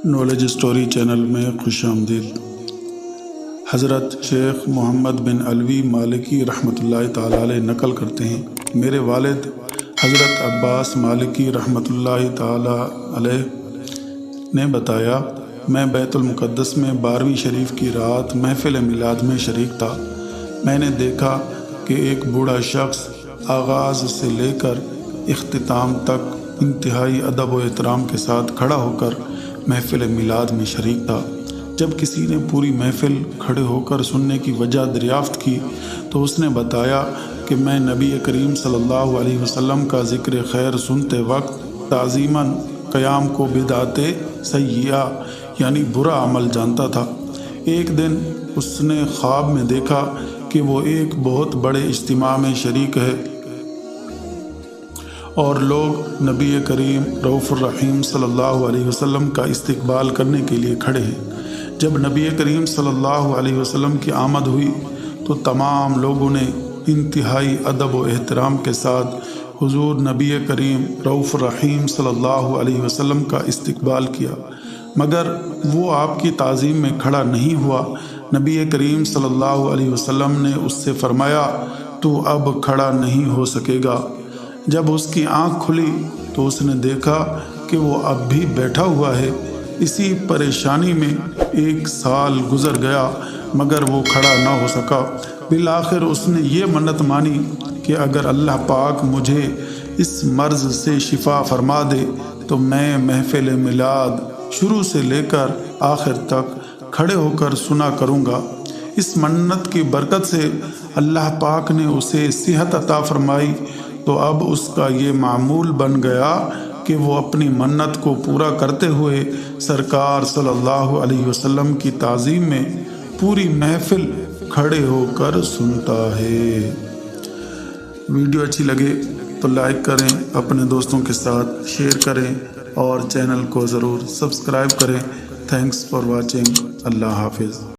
Knowledge story channel میں خوش آمدید۔ حضرت شیخ محمد بن علوی مالکی رحمۃ اللہ تعالیٰ علیہ نقل کرتے ہیں، میرے والد حضرت عباس مالکی رحمۃ اللہ تعالیٰ علیہ نے بتایا، میں بیت المقدس میں 12ویں شریف کی رات محفل میلاد میں شریک تھا۔ میں نے دیکھا کہ ایک بوڑھا شخص آغاز سے لے کر اختتام تک انتہائی ادب و احترام کے ساتھ کھڑا ہو کر محفل میلاد میں شریک تھا۔ جب کسی نے پوری محفل کھڑے ہو کر سننے کی وجہ دریافت کی تو اس نے بتایا کہ میں نبی کریم صلی اللہ علیہ وسلم کا ذکر خیر سنتے وقت تعظیماً قیام کو بدعت سیئہ یعنی برا عمل جانتا تھا۔ ایک دن اس نے خواب میں دیکھا کہ وہ ایک بہت بڑے اجتماع میں شریک ہے اور لوگ نبی کریم رؤوف الرحیم صلی اللہ علیہ وسلم کا استقبال کرنے کے لیے کھڑے ہیں۔ جب نبی کریم صلی اللہ علیہ وسلم کی آمد ہوئی تو تمام لوگوں نے انتہائی ادب و احترام کے ساتھ حضور نبی کریم رؤوف الرحیم صلی اللہ علیہ وسلم کا استقبال کیا، مگر وہ آپ کی تعظیم میں کھڑا نہیں ہوا۔ نبی کریم صلی اللہ علیہ وسلم نے اس سے فرمایا، تو اب کھڑا نہیں ہو سکے گا۔ جب اس کی آنکھ کھلی تو اس نے دیکھا کہ وہ اب بھی بیٹھا ہوا ہے۔ اسی پریشانی میں 1 سال گزر گیا مگر وہ کھڑا نہ ہو سکا۔ بالآخر اس نے یہ منت مانی کہ اگر اللہ پاک مجھے اس مرض سے شفا فرما دے تو میں محفل میلاد شروع سے لے کر آخر تک کھڑے ہو کر سنا کروں گا۔ اس منت کی برکت سے اللہ پاک نے اسے صحت عطا فرمائی تو اب اس کا یہ معمول بن گیا کہ وہ اپنی منت کو پورا کرتے ہوئے سرکار صلی اللہ علیہ وسلم کی تعظیم میں پوری محفل کھڑے ہو کر سنتا ہے۔ ویڈیو اچھی لگے تو لائک کریں، اپنے دوستوں کے ساتھ شیئر کریں اور چینل کو ضرور سبسکرائب کریں۔ Thanks for watching. اللہ حافظ۔